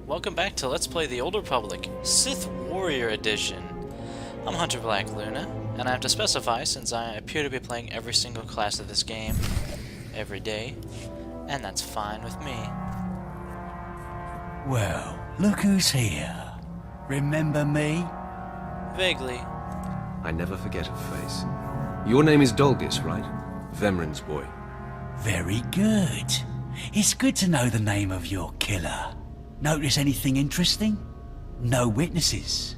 Welcome back to Let's Play the Old Republic, Sith Warrior Edition. I'm Hunter Black Luna, and I have to specify since I appear to be playing every single class of this game, every day, and that's fine with me. Well, look who's here. Remember me? Vaguely. I never forget a face. Your name is Dolgus, right? Vemrin's boy. Very good. It's good to know the name of your killer. Notice anything interesting? No witnesses.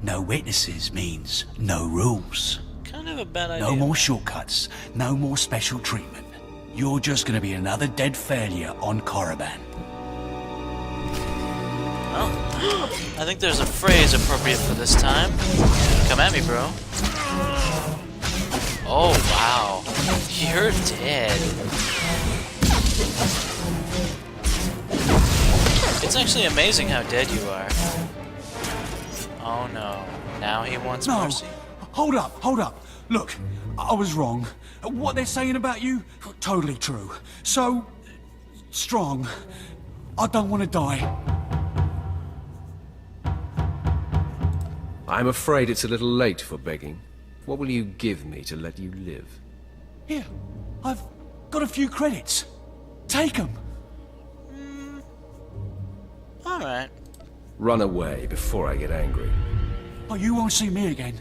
No witnesses means no rules. Kind of a bad idea. No more shortcuts. No more special treatment. You're just gonna be another dead failure on Korriban. Oh, I think there's a phrase appropriate for this time. Come at me, bro. Oh, wow. You're dead. It's actually amazing how dead you are. Oh no. Now he wants mercy. Hold up. Look, I was wrong. What they're saying about you, totally true. So, strong. I don't want to die. I'm afraid it's a little late for begging. What will you give me to let you live? Here, I've got a few credits. Take them. Alright. Run away before I get angry. Oh, you won't see me again.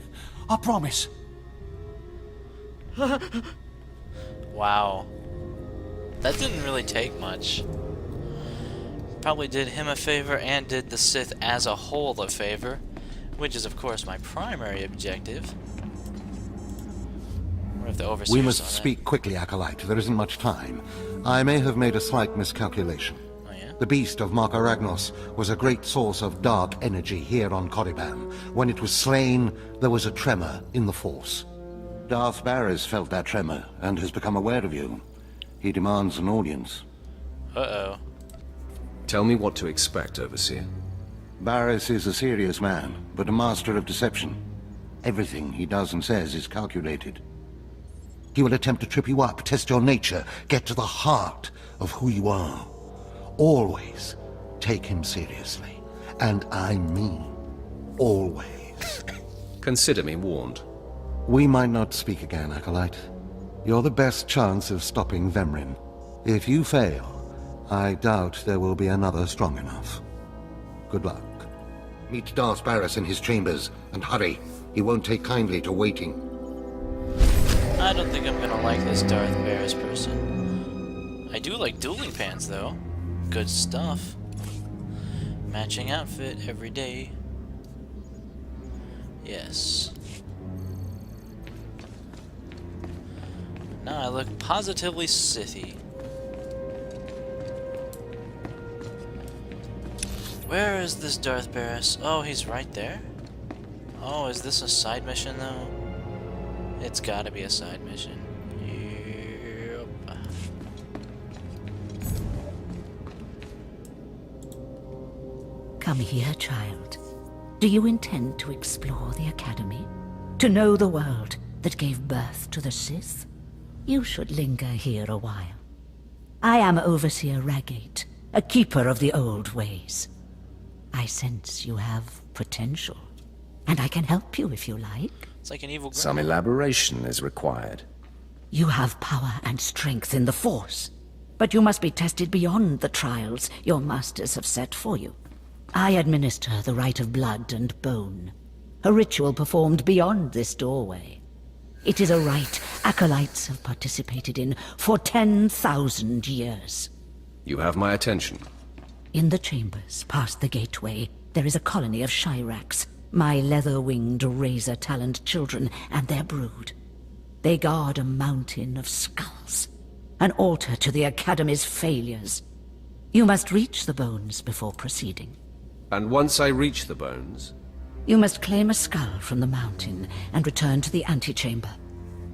I promise. Wow. That didn't really take much. Probably did him a favor and did the Sith as a whole a favor, which is of course my primary objective. We must speak quickly, Acolyte. There isn't much time. I may have made a slight miscalculation. Oh, yeah? The beast of Marka Ragnos was a great source of dark energy here on Korriban. When it was slain, there was a tremor in the Force. Darth Barris felt that tremor and has become aware of you. He demands an audience. Uh-oh. Tell me what to expect, Overseer. Barris is a serious man, but a master of deception. Everything he does and says is calculated. He will attempt to trip you up, test your nature, get to the heart of who you are. Always take him seriously. And I mean always. Consider me warned. We might not speak again, Acolyte. You're the best chance of stopping Vemrin. If you fail, I doubt there will be another strong enough. Good luck. Meet Darth Barris in his chambers, and hurry. He won't take kindly to waiting. I don't think I'm gonna like this Darth Barris person. I do like dueling pants though. Good stuff. Matching outfit every day. Yes. Now I look positively Sithy. Where is this Darth Barris? Oh, he's right there. Oh, is this a side mission though? It's gotta be a side mission. Yep. Come here, child. Do you intend to explore the Academy? To know the world that gave birth to the Sith? You should linger here a while. I am Overseer Ragate, a keeper of the old ways. I sense you have potential, and I can help you if you like. It's like an evil grandma. Some elaboration is required. You have power and strength in the Force, but you must be tested beyond the trials your masters have set for you. I administer the rite of blood and bone, a ritual performed beyond this doorway. It is a rite acolytes have participated in for 10,000 years. You have my attention. In the chambers, past the gateway, there is a colony of Shyraks, my leather-winged, razor-taloned children and their brood. They guard a mountain of skulls, an altar to the Academy's failures. You must reach the bones before proceeding. And once I reach the bones... You must claim a skull from the mountain and return to the antechamber.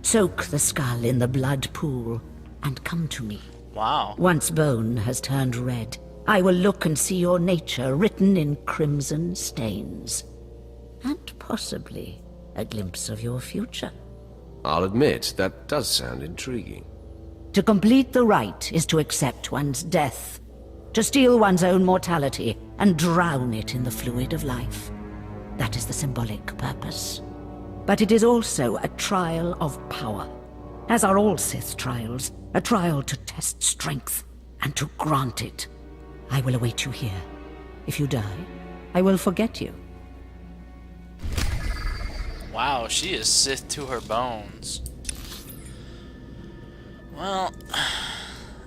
Soak the skull in the blood pool and come to me. Wow. Once bone has turned red, I will look and see your nature written in crimson stains. And possibly a glimpse of your future. I'll admit, that does sound intriguing. To complete the rite is to accept one's death. to steal one's own mortality and drown it in the fluid of life. That is the symbolic purpose. But it is also a trial of power, as are all Sith trials, a trial to test strength and to grant it. I will await you here. If you die, I will forget you. Wow, she is Sith to her bones. Well,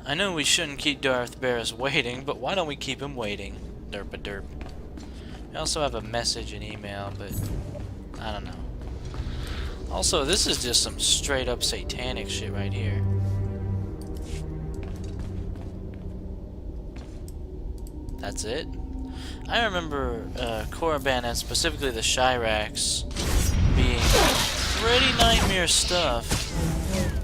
I know we shouldn't keep Darth Barris waiting, but why don't we keep him waiting? Derp-a-derp. I also have a message and email, but I don't know. Also, this is just some straight up satanic shit right here. That's it? I remember Korriban and specifically the Shirax being pretty nightmare stuff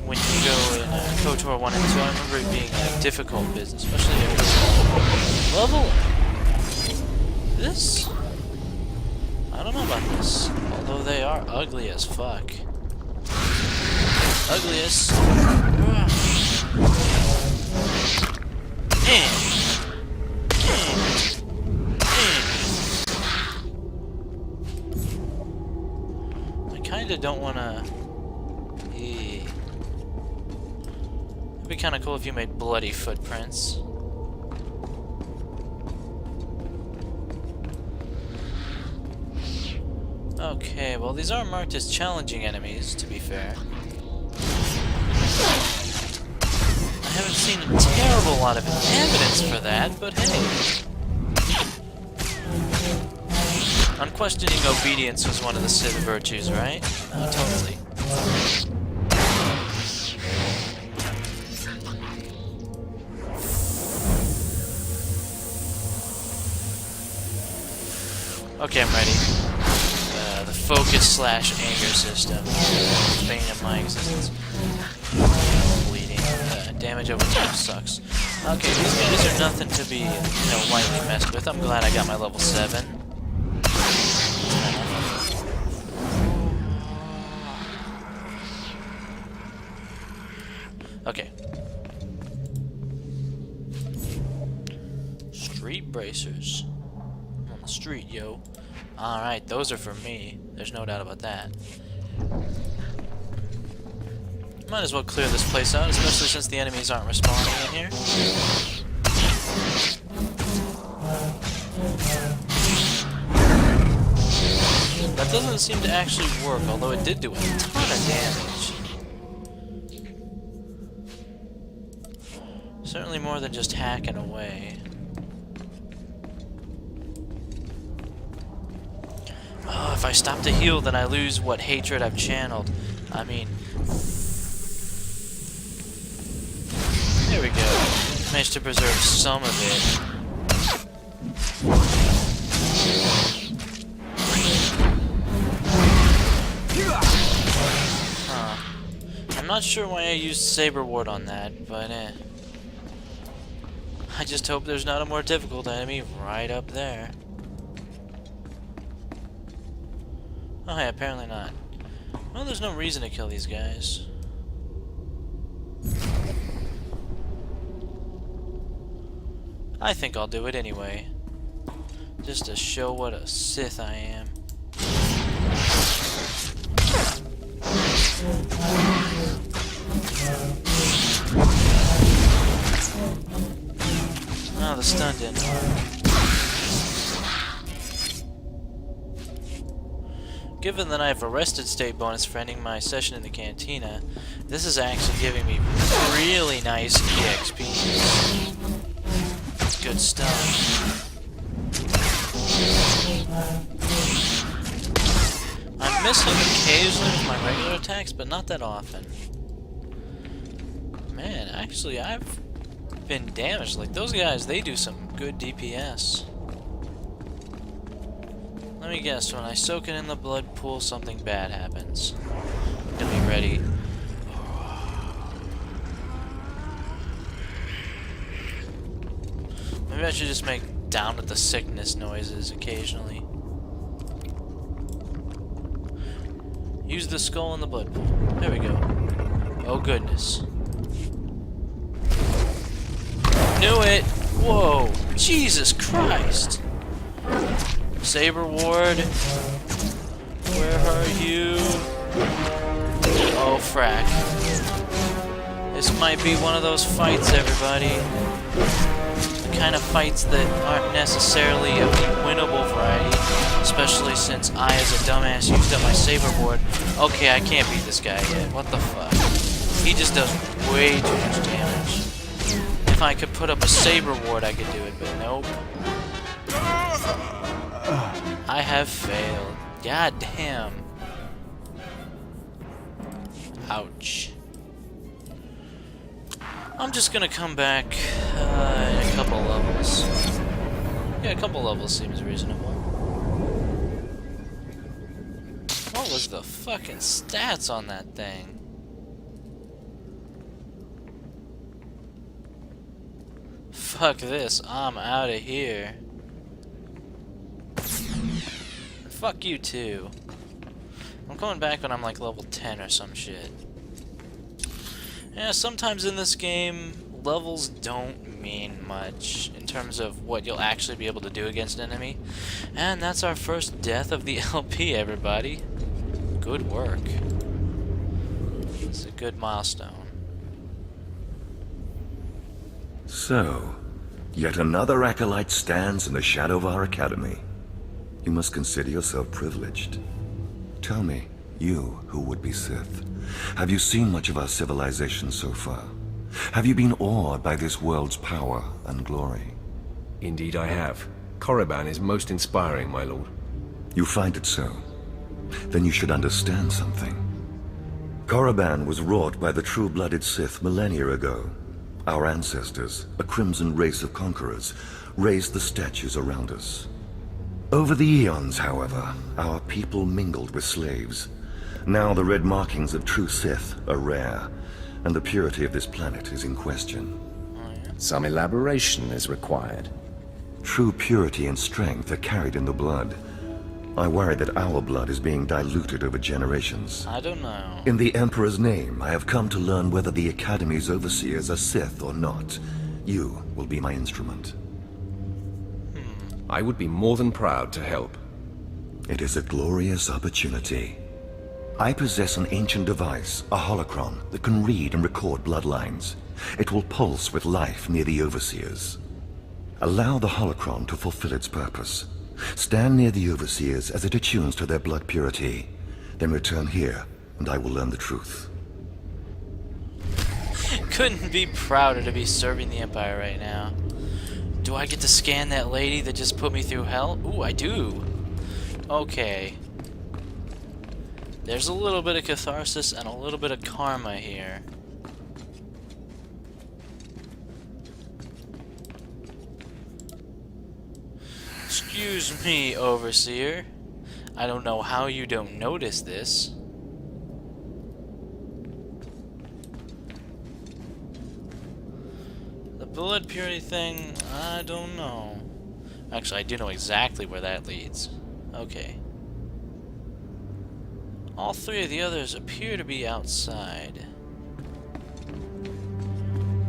when you go in KOTOR 1 and 2. I remember it being a difficult business, especially at level. This? I don't know about this. Although they are ugly as fuck. Ugliest. I kinda don't wanna. It'd be kinda cool if you made bloody footprints. Okay, well these are marked as challenging enemies, to be fair. I haven't seen a terrible lot of evidence for that, but hey. Unquestioning obedience was one of the Sith virtues, right? Oh, totally. Okay, I'm ready. The focus/anger system. Bane of my existence. Bleeding. Damage over time sucks. Okay, these guys are nothing to be, lightly messed with. I'm glad I got my level 7. Okay. Street bracers. On the street, yo. Alright, those are for me. There's no doubt about that. Might as well clear this place out, especially since the enemies aren't respawning in here. That doesn't seem to actually work, although it did do a ton of damage. Certainly more than just hacking away. Oh, if I stop to heal, then I lose what hatred I've channeled. I mean... There we go. Managed to preserve some of it. Huh. I'm not sure why I used Saber Ward on that, but I just hope there's not a more difficult enemy right up there. Oh hey, apparently not. Well, there's no reason to kill these guys. I think I'll do it anyway. Just to show what a Sith I am. Oh, the stun didn't work. Given that I have a rested state bonus for ending my session in the cantina, this is actually giving me really nice EXP. It's good stuff. I'm missing occasionally with my regular attacks, but not that often. Man, actually, I've been damaged. Like, those guys, they do some good DPS. Let me guess, when I soak it in the blood pool, something bad happens. I'm gonna be ready. Maybe I should just make down with the sickness noises occasionally. Use the skull in the blood pool. There we go. Oh goodness. Knew it! Whoa! Jesus Christ! Saber Ward, where are you? Oh, frack. This might be one of those fights, everybody. The kind of fights that aren't necessarily of the winnable variety, especially since I, as a dumbass, used up my saber board. Okay, I can't beat this guy yet. What the fuck? He just does way too much damage. If I could put up a saber ward, I could do it, but nope. I have failed. God damn. Ouch. I'm just gonna come back in a couple levels. Yeah, a couple levels seems reasonable. What was the fucking stats on that thing? Fuck this, I'm out of here. Fuck you too. I'm coming back when I'm like level 10 or some shit. Yeah, sometimes in this game, levels don't mean much in terms of what you'll actually be able to do against an enemy. And that's our first death of the LP, everybody. Good work. It's a good milestone. So, yet another acolyte stands in the shadow of our academy. You must consider yourself privileged. Tell me, you who would be Sith, have you seen much of our civilization so far? Have you been awed by this world's power and glory? Indeed I have. Korriban is most inspiring, my lord. You find it so? Then you should understand something. Korriban was wrought by the true-blooded Sith millennia ago. Our ancestors, a crimson race of conquerors, raised the statues around us. Over the eons, however, our people mingled with slaves. Now the red markings of true Sith are rare, and the purity of this planet is in question. Some elaboration is required. True purity and strength are carried in the blood. I worry that our blood is being diluted over generations. I don't know. In the Emperor's name, I have come to learn whether the Academy's overseers are Sith or not. You will be my instrument. I would be more than proud to help. It is a glorious opportunity. I possess an ancient device, a holocron, that can read and record bloodlines. It will pulse with life near the overseers. Allow the holocron to fulfill its purpose. Stand near the overseers as it attunes to their blood purity. Then return here, and I will learn the truth. Couldn't be prouder to be serving the Empire right now. Do I get to scan that lady that just put me through hell? Ooh, I do. Okay. There's a little bit of catharsis and a little bit of karma here. Excuse me, Overseer. I don't know how you don't notice this. The blood purity thing, I don't know. Actually, I do know exactly where that leads. Okay. All three of the others appear to be outside.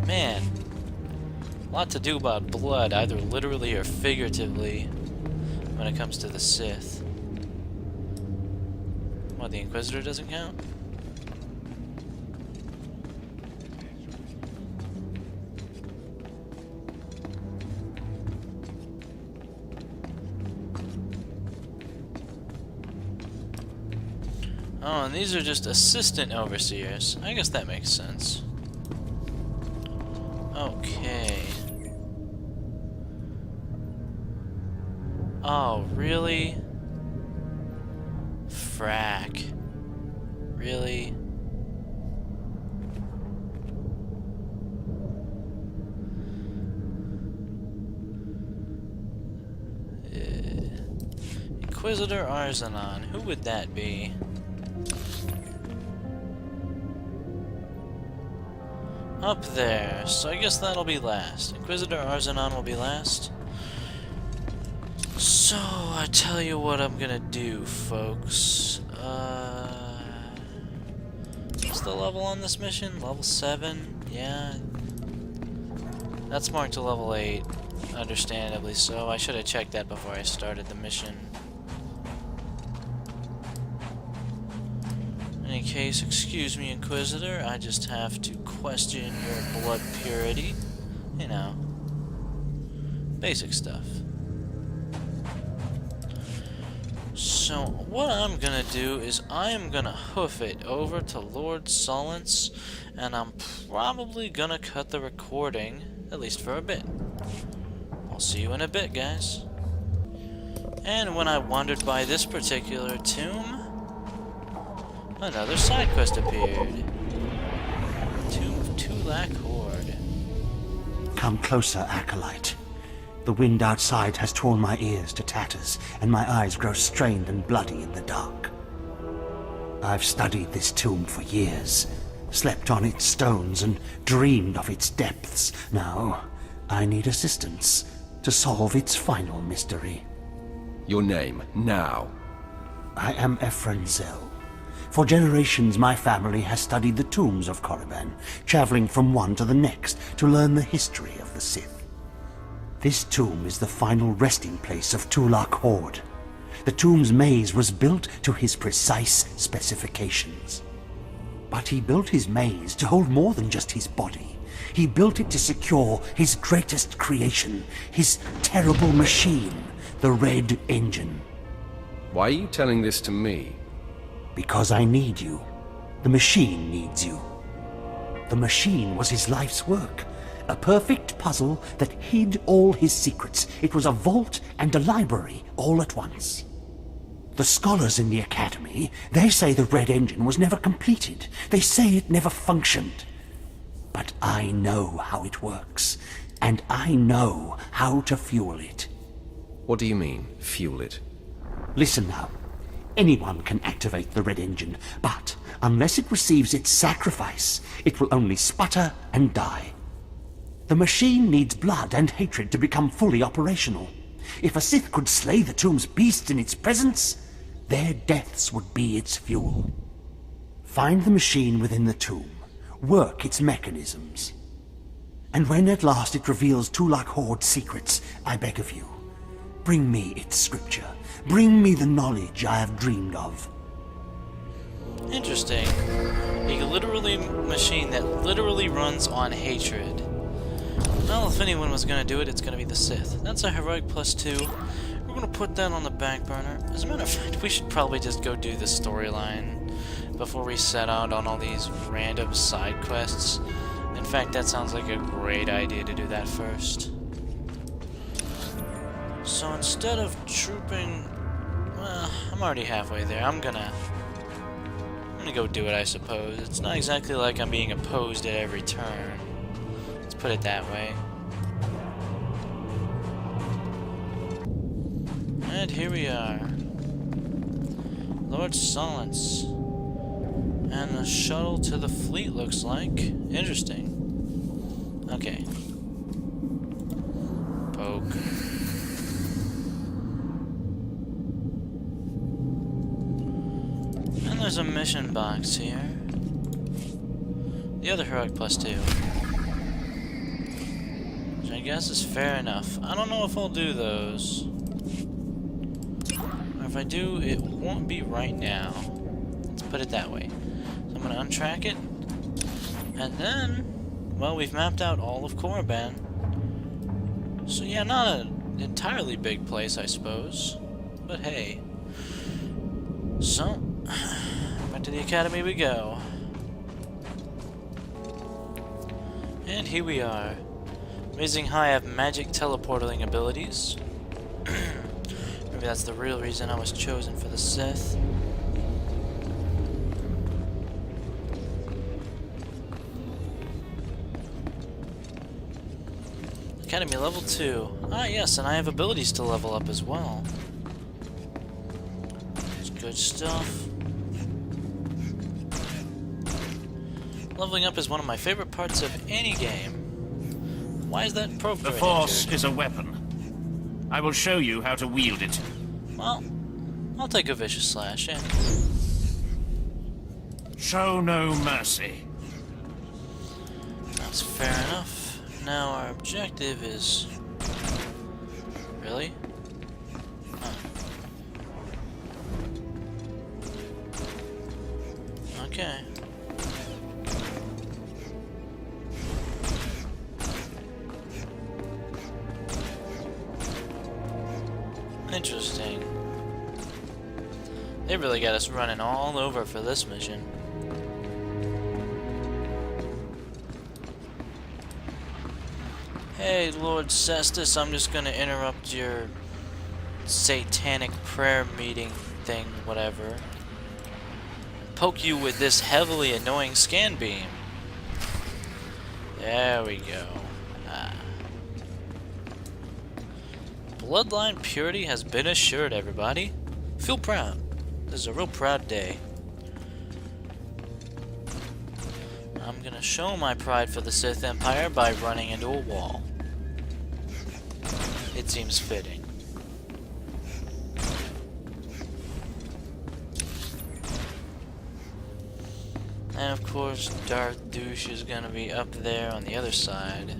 Man, a lot to do about blood, either literally or figuratively, when it comes to the Sith. What, the Inquisitor doesn't count? Oh, and these are just assistant overseers. I guess that makes sense. Okay. Oh, really? Frack. Really? Inquisitor Arzanon. Who would that be? Up there, so I guess that'll be last. Inquisitor Arzanon will be last. So, I tell you what I'm gonna do, folks. What's the level on this mission? Level 7? Yeah. That's marked to level 8, understandably so. I should have checked that before I started the mission. In any case, excuse me, Inquisitor, I just have to question your blood purity. You know, basic stuff. So, what I'm gonna do is I am gonna hoof it over to Lord Solence, and I'm probably gonna cut the recording, at least for a bit. I'll see you in a bit, guys. And when I wandered by this particular tomb, another side quest appeared. Tomb of Tulak Horde. Come closer, Acolyte. The wind outside has torn my ears to tatters, and my eyes grow strained and bloody in the dark. I've studied this tomb for years, slept on its stones, and dreamed of its depths. Now, I need assistance to solve its final mystery. Your name, now. I am Ephraim Zell. For generations, my family has studied the tombs of Korriban, traveling from one to the next to learn the history of the Sith. This tomb is the final resting place of Tulak Horde. The tomb's maze was built to his precise specifications. But he built his maze to hold more than just his body. He built it to secure his greatest creation, his terrible machine, the Red Engine. Why are you telling this to me? Because I need you. The machine needs you. The machine was his life's work. A perfect puzzle that hid all his secrets. It was a vault and a library all at once. The scholars in the Academy, they say the Red Engine was never completed. They say it never functioned. But I know how it works, and I know how to fuel it. What do you mean, fuel it? Listen now. Anyone can activate the Red Engine, but unless it receives its sacrifice, it will only sputter and die. The machine needs blood and hatred to become fully operational. If a Sith could slay the tomb's beast in its presence, their deaths would be its fuel. Find the machine within the tomb. Work its mechanisms. And when at last it reveals Tulak Horde's secrets, I beg of you, bring me its scripture. Bring me the knowledge I have dreamed of. Interesting. A literally machine that literally runs on hatred. Well, if anyone was going to do it, it's going to be the Sith. That's a heroic +2. We're going to put that on the back burner. As a matter of fact, we should probably just go do the storyline before we set out on all these random side quests. In fact, that sounds like a great idea to do that first. So instead of trooping... Well, I'm already halfway there. I'm gonna go do it, I suppose. It's not exactly like I'm being opposed at every turn. Let's put it that way. And here we are. Lord Solence. And the shuttle to the fleet looks like. Interesting. Okay. Poke. And there's a mission box here. The other heroic +2. Which I guess is fair enough. I don't know if I'll do those. Or if I do, it won't be right now. Let's put it that way. So I'm going to untrack it. And then, well, we've mapped out all of Korriban. So yeah, not an entirely big place, I suppose. But hey. So, back to the Academy we go. And here we are. Amazing how I have magic teleporting abilities. Maybe that's the real reason I was chosen for the Sith. Academy level 2. Ah yes, and I have abilities to level up as well. It's good stuff. Leveling up is one of my favorite parts of any game. Why is that probe The droid Force injured? is a weapon. I will show you how to wield it. Well, I'll take a vicious slash, yeah. Show no mercy. That's fair enough. Now our objective is... Really? Huh. Okay. Interesting. They really got us running all over for this mission. Hey, Lord Cestus, I'm just gonna interrupt your satanic prayer meeting thing, whatever. Poke you with this heavily annoying scan beam. There we go. Bloodline purity has been assured, everybody. Feel proud. This is a real proud day. I'm gonna show my pride for the Sith Empire by running into a wall. It seems fitting. And of course, Darth Douche is gonna be up there on the other side.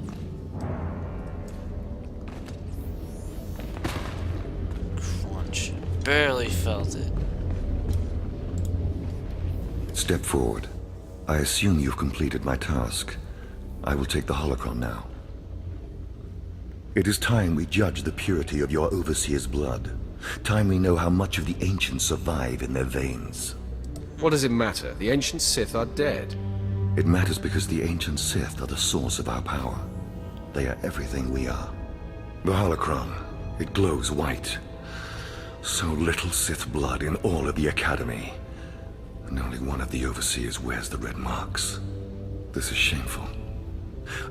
Crunch. Barely felt it. Step forward. I assume you've completed my task. I will take the holocron now. It is time we judge the purity of your overseer's blood. Time we know how much of the ancients survive in their veins. What does it matter? The ancient Sith are dead. It matters because the ancient Sith are the source of our power. They are everything we are. The holocron, it glows white. So little Sith blood in all of the Academy. And only one of the overseers wears the red marks. This is shameful.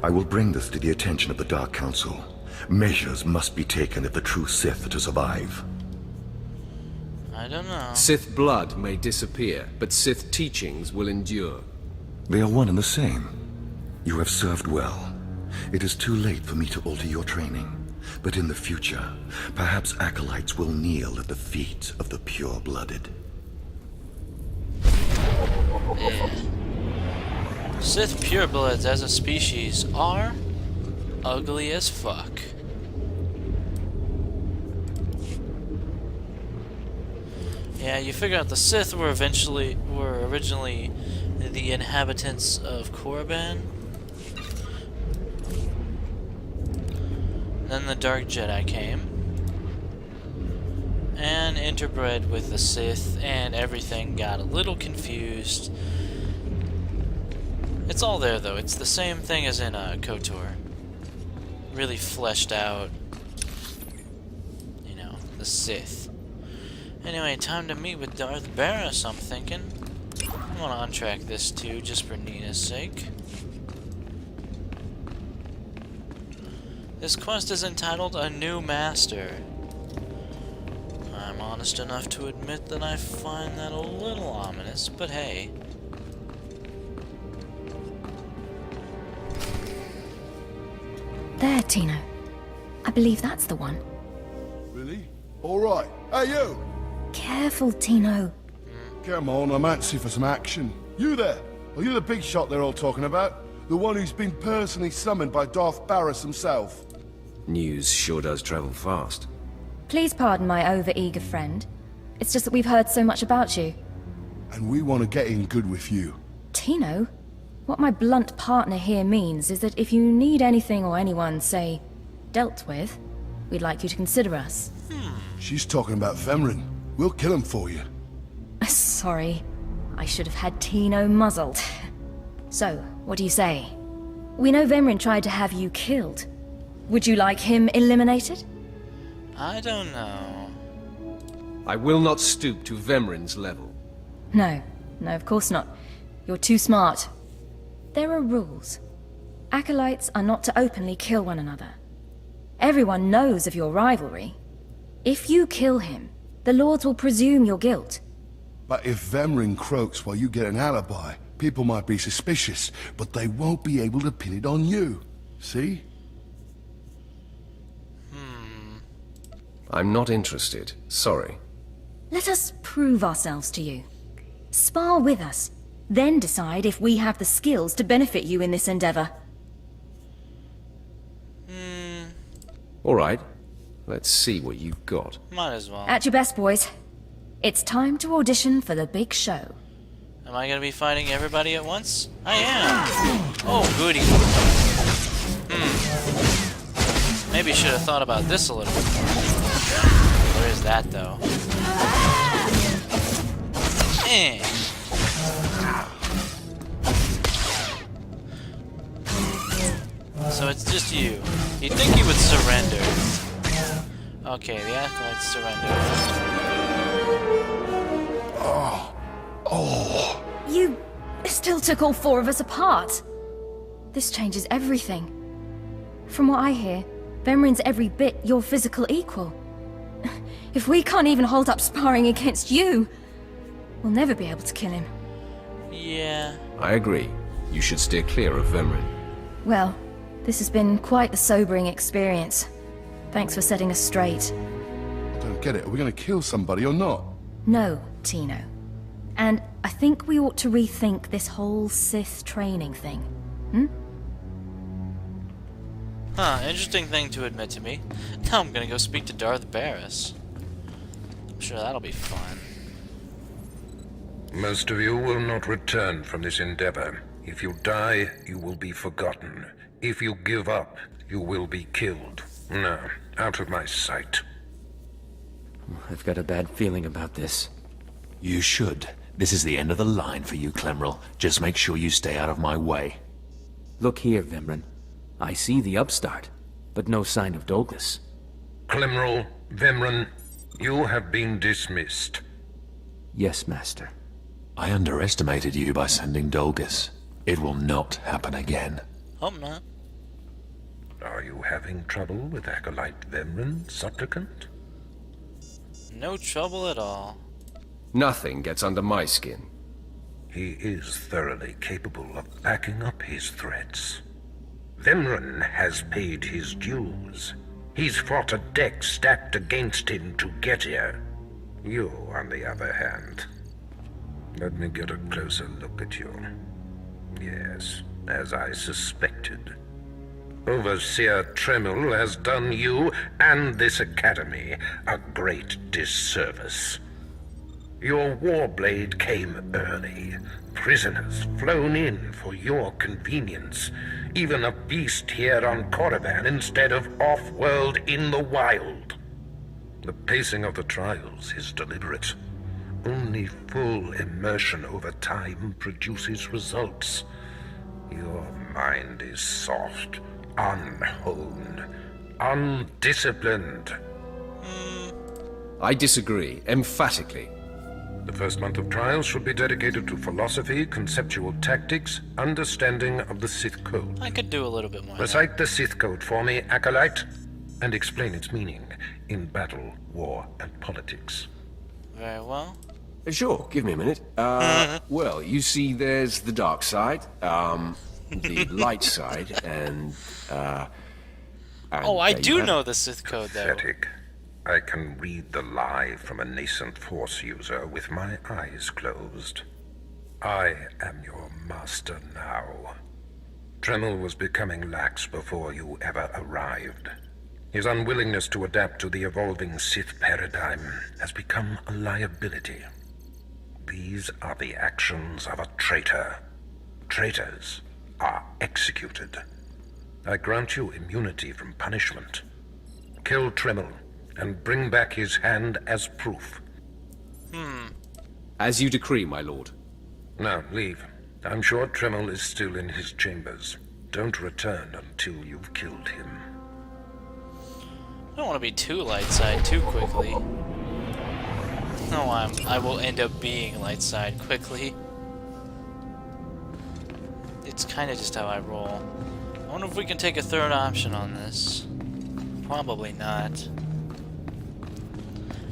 I will bring this to the attention of the Dark Council. Measures must be taken if the true Sith are to survive. I don't know. Sith blood may disappear, but Sith teachings will endure. They are one and the same. You have served well. It is too late for me to alter your training. But in the future, perhaps acolytes will kneel at the feet of the pure-blooded. Yeah. Sith purebloods as a species are ugly as fuck. Yeah, you figure out the Sith were originally the inhabitants of Korriban. Then the Dark Jedi came and interbred with the Sith, and everything got a little confused. It's all there though. It's the same thing as in KOTOR. Really fleshed out, you know, the Sith. Anyway, time to meet with Darth Barris, I'm thinking. I want to untrack this too, just for Nina's sake. This quest is entitled A New Master. I'm honest enough to admit that I find that a little ominous, but hey. There, Tino. I believe that's the one. Really? All right. Hey, you! Careful, Tino. Come on, I'm antsy for some action. You there? Are you the big shot they're all talking about? The one who's been personally summoned by Darth Barris himself? News sure does travel fast. Please pardon my over-eager friend. It's just that we've heard so much about you. And we want to get in good with you. Tino? What my blunt partner here means is that if you need anything or anyone, say, dealt with, we'd like you to consider us. She's talking about Femrin. We'll kill him for you. Sorry. I should have had Tino muzzled. So, what do you say? We know Vemrin tried to have you killed. Would you like him eliminated? I don't know. I will not stoop to Vemrin's level. No. No, of course not. You're too smart. There are rules. Acolytes are not to openly kill one another. Everyone knows of your rivalry. If you kill him, the Lords will presume your guilt. But if Vemrin croaks while you get an alibi, people might be suspicious, but they won't be able to pin it on you. See? I'm not interested. Sorry. Let us prove ourselves to you. Spar with us, then decide if we have the skills to benefit you in this endeavor. All right. Let's see what you've got. Might as well. At your best, boys. It's time to audition for the big show. Am I gonna be fighting everybody at once? I am! Oh, goody. Maybe should have thought about this a little bit more. Where is that, though? Eh. So it's just you. You'd think he would surrender. Okay, the acolytes surrender. You still took all 4 of us apart. This changes everything. From what I hear, Vemrin's every bit your physical equal. If we can't even hold up sparring against you, we'll never be able to kill him. Yeah. I agree. You should steer clear of Vemrin. Well, this has been quite the sobering experience. Thanks for setting us straight. I don't get it. Are we going to kill somebody or not? No, Tino. And I think we ought to rethink this whole Sith training thing. Huh, interesting thing to admit to me. Now I'm gonna go speak to Darth Barris. I'm sure that'll be fun. Most of you will not return from this endeavor. If you die, you will be forgotten. If you give up, you will be killed. No, out of my sight. I've got a bad feeling about this. You should. This is the end of the line for you, Clemrel. Just make sure you stay out of my way. Look here, Vemrin. I see the upstart, but no sign of Douglas. Clemrel, Vemrin, you have been dismissed. Yes, Master. I underestimated you by sending Dolgus. It will not happen again. Hope not. Are you having trouble with Acolyte Vemrin, supplicant? No trouble at all. Nothing gets under my skin. He is thoroughly capable of backing up his threats. Vemrin has paid his dues. He's fought a deck stacked against him to get here. You, on the other hand. Let me get a closer look at you. Yes, as I suspected. Overseer Tremel has done you and this academy a great disservice. Your warblade came early. Prisoners flown in for your convenience. Even a beast here on Korriban instead of off-world in the wild. The pacing of the trials is deliberate. Only full immersion over time produces results. Your mind is soft, unhoned, undisciplined. I disagree, emphatically. The first month of trials should be dedicated to philosophy, conceptual tactics, understanding of the Sith Code. I could do a little bit more. Recite the Sith Code for me, Acolyte, and explain its meaning in battle, war, and politics. Very well. Sure, give me a minute. Well, you see there's the dark side, the light side, and oh, I do know the Sith Code, though. Pathetic. I can read the lie from a nascent Force user with my eyes closed. I am your master now. Tremel was becoming lax before you ever arrived. His unwillingness to adapt to the evolving Sith paradigm has become a liability. These are the actions of a traitor. Traitors are executed. I grant you immunity from punishment. Kill Tremel and bring back his hand as proof. As you decree, my lord. Now, leave. I'm sure Tremel is still in his chambers. Don't return until you've killed him. I don't want to be too light side too quickly. No, I will end up being light side quickly. It's kind of just how I roll. I wonder if we can take a third option on this. Probably not.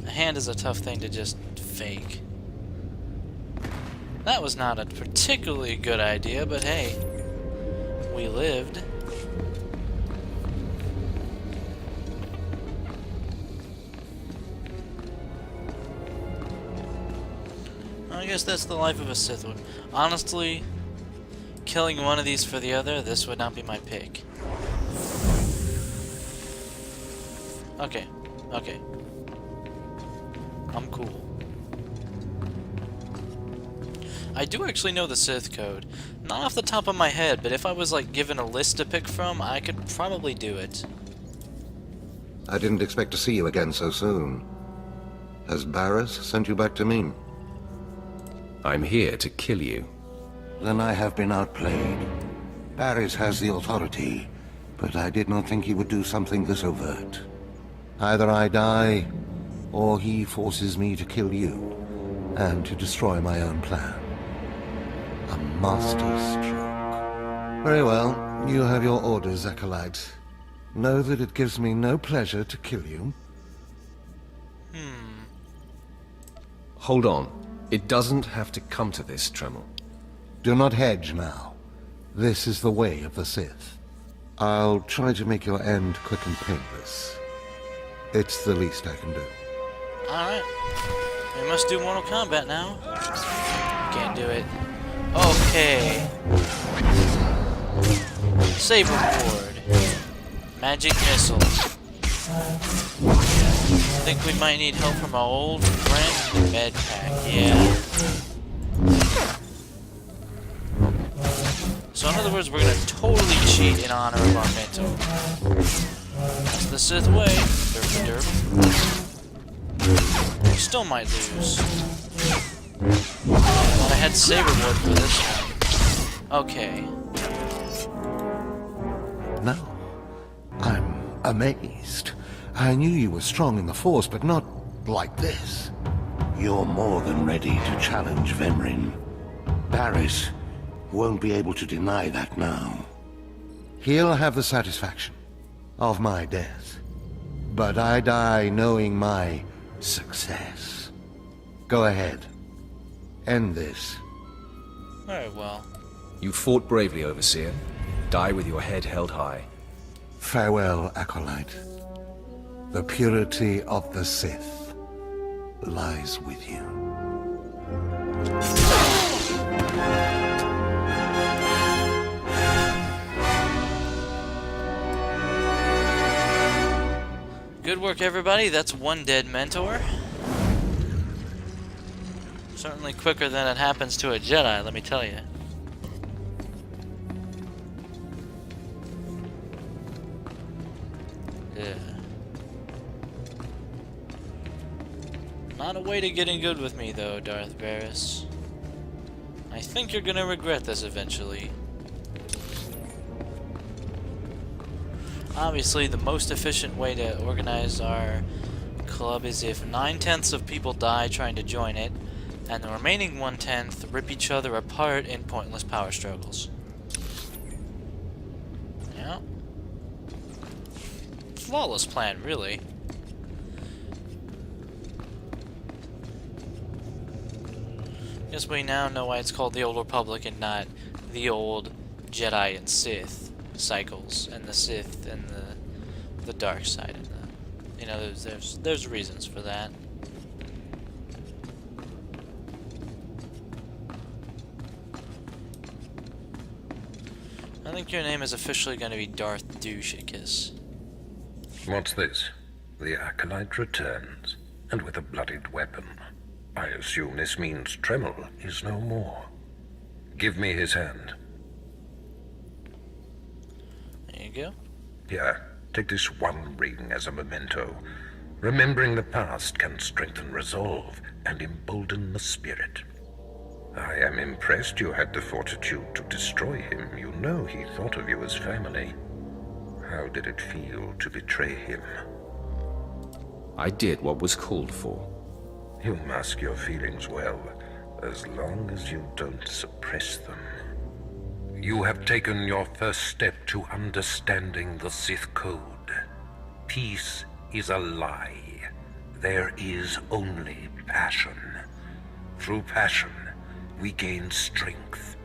A hand is a tough thing to just fake. That was not a particularly good idea, but hey, we lived. I guess that's the life of a Sith Lord. Honestly, killing one of these for the other, this would not be my pick. Okay. Okay. I'm cool. I do actually know the Sith code. Not off the top of my head, but if I was like given a list to pick from, I could probably do it. I didn't expect to see you again so soon. Has Barris sent you back to me? I'm here to kill you. Then I have been outplayed. Barris has the authority, but I did not think he would do something this overt. Either I die, or he forces me to kill you, and to destroy my own plan. A masterstroke. Very well, you have your orders, Acolyte. Know that it gives me no pleasure to kill you. Hold on. It doesn't have to come to this, Tremel. Do not hedge now. This is the way of the Sith. I'll try to make your end quick and painless. It's the least I can do. Alright. We must do Mortal Kombat now. Can't do it. Okay. Saber board. Magic missile. Think we might need help from our old friend med pack. Yeah. So in other words, we're gonna totally cheat in honor of our mentor. That's the Sith way. Derp derp. We still might lose. But I had saber wood for this one. Okay. No. I'm amazed. I knew you were strong in the Force, but not like this. You're more than ready to challenge Vemrin. Barris won't be able to deny that now. He'll have the satisfaction of my death. But I die knowing my success. Go ahead. End this. Very well. You fought bravely, Overseer. Die with your head held high. Farewell, Acolyte. The purity of the Sith lies with you. Good work, everybody. That's one dead mentor. Certainly quicker than it happens to a Jedi, let me tell you. Yeah. Not a way to getting good with me, though, Darth Barris. I think you're gonna regret this eventually. Obviously, the most efficient way to organize our club is if 9/10 of people die trying to join it, and the remaining 1/10 rip each other apart in pointless power struggles. Yeah. Flawless plan, really. Guess we now know why it's called the Old Republic and not the old Jedi and Sith cycles, and the Sith and the dark side, and the, you know, there's reasons for that. I think your name is officially going to be Darth Douchicus. What's this? The Acolyte returns, and with a bloodied weapon. I assume this means Tremel is no more. Give me his hand. There you go. Here, take this one ring as a memento. Remembering the past can strengthen resolve and embolden the spirit. I am impressed you had the fortitude to destroy him. You know he thought of you as family. How did it feel to betray him? I did what was called for. You mask your feelings well, as long as you don't suppress them. You have taken your first step to understanding the Sith code. Peace is a lie. There is only passion. Through passion, we gain strength.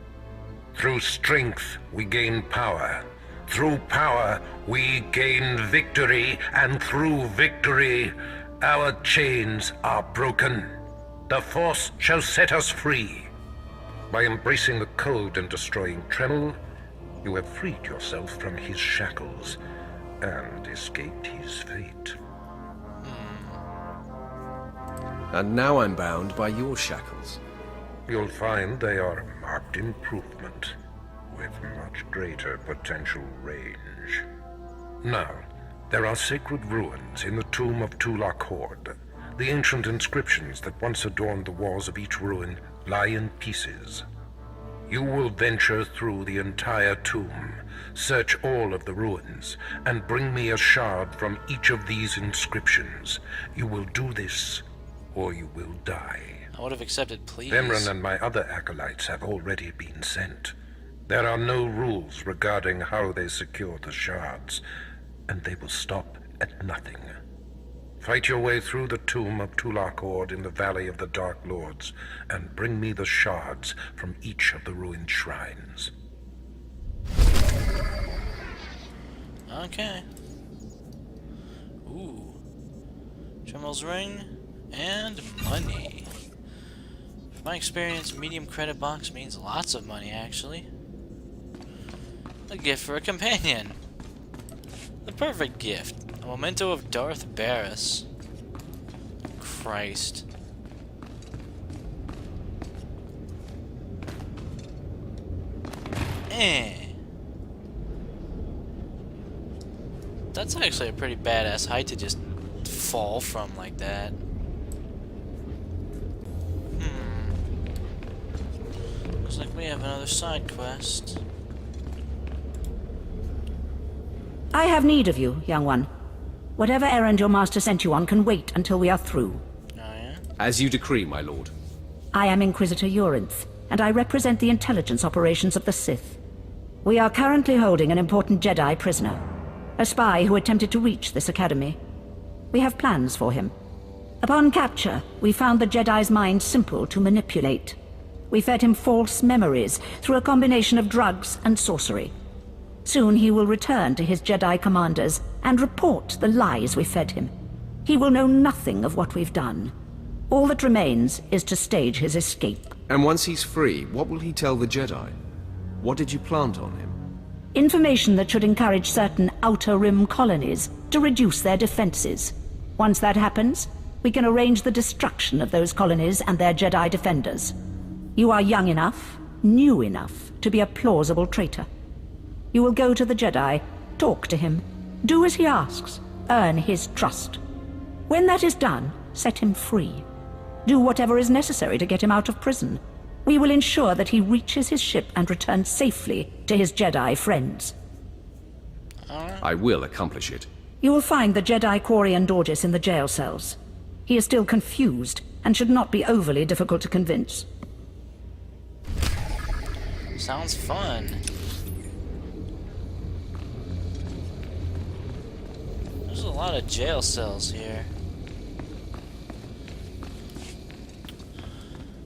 Through strength, we gain power. Through power, we gain victory. And through victory, our chains are broken. The Force shall set us free. By embracing the code and destroying Tremel, you have freed yourself from his shackles and escaped his fate. And now I'm bound by your shackles. You'll find they are a marked improvement, with much greater potential range. Now, there are sacred ruins in the tomb of Tulak Horde. The ancient inscriptions that once adorned the walls of each ruin lie in pieces. You will venture through the entire tomb, search all of the ruins, and bring me a shard from each of these inscriptions. You will do this, or you will die. I would have accepted, please. Vemran and my other acolytes have already been sent. There are no rules regarding how they secure the shards, and they will stop at nothing. Fight your way through the tomb of Tulak Horde in the Valley of the Dark Lords, and bring me the shards from each of the ruined shrines. Okay. Ooh. Tremel's ring and money. From my experience, medium credit box means lots of money, actually. A gift for a companion. The perfect gift. A memento of Darth Barris. Christ. That's actually a pretty badass height to just fall from like that. Looks like we have another side quest. I have need of you, young one. Whatever errand your master sent you on can wait until we are through. Oh, yeah? As you decree, my lord. I am Inquisitor Urinth, and I represent the intelligence operations of the Sith. We are currently holding an important Jedi prisoner, a spy who attempted to reach this academy. We have plans for him. Upon capture, we found the Jedi's mind simple to manipulate. We fed him false memories through a combination of drugs and sorcery. Soon he will return to his Jedi commanders and report the lies we fed him. He will know nothing of what we've done. All that remains is to stage his escape. And once he's free, what will he tell the Jedi? What did you plant on him? Information that should encourage certain Outer Rim colonies to reduce their defenses. Once that happens, we can arrange the destruction of those colonies and their Jedi defenders. You are young enough, new enough, to be a plausible traitor. You will go to the Jedi, talk to him, do as he asks, earn his trust. When that is done, set him free. Do whatever is necessary to get him out of prison. We will ensure that he reaches his ship and returns safely to his Jedi friends. I will accomplish it. You will find the Jedi Quarian Dorgis in the jail cells. He is still confused and should not be overly difficult to convince. Sounds fun. There's a lot of jail cells here.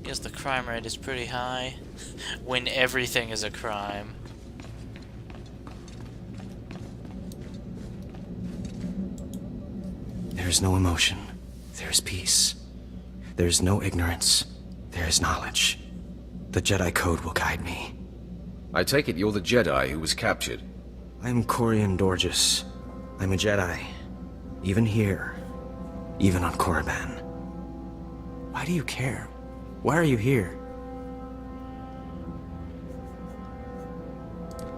Guess the crime rate is pretty high when everything is a crime. There is no emotion. There is peace. There is no ignorance. There is knowledge. The Jedi Code will guide me. I take it you're the Jedi who was captured. I'm Quarian Dorgis. I'm a Jedi. Even here. Even on Korriban. Why do you care? Why are you here?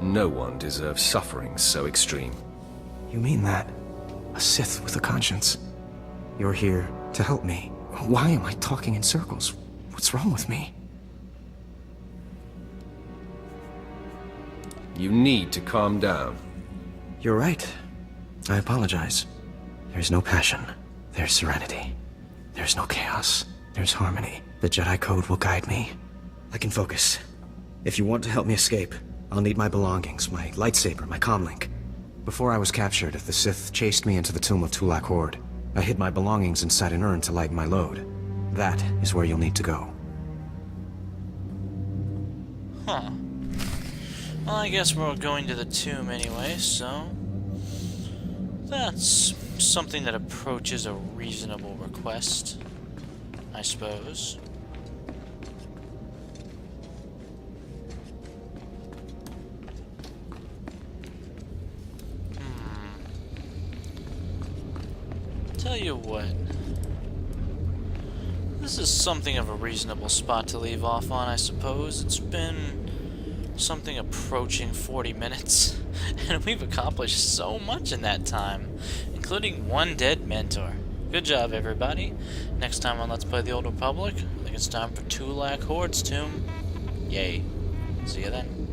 No one deserves suffering so extreme. You mean that? A Sith with a conscience. You're here to help me. Why am I talking in circles? What's wrong with me? You need to calm down. You're right. I apologize. There's no passion. There's serenity. There's no chaos. There's harmony. The Jedi Code will guide me. I can focus. If you want to help me escape, I'll need my belongings, my lightsaber, my comlink. Before I was captured, the Sith chased me into the tomb of Tulak Horde. I hid my belongings inside an urn to lighten my load. That is where you'll need to go. Huh. Well, I guess we're going to the tomb anyway, so... that's something that approaches a reasonable request, I suppose. Tell you what. This is something of a reasonable spot to leave off on, I suppose. It's been something approaching 40 minutes, and we've accomplished so much in that time, including one dead mentor. Good job, everybody. Next time on Let's Play the Old Republic, I think it's time for Tulak Horde's Tomb. Yay. See you then.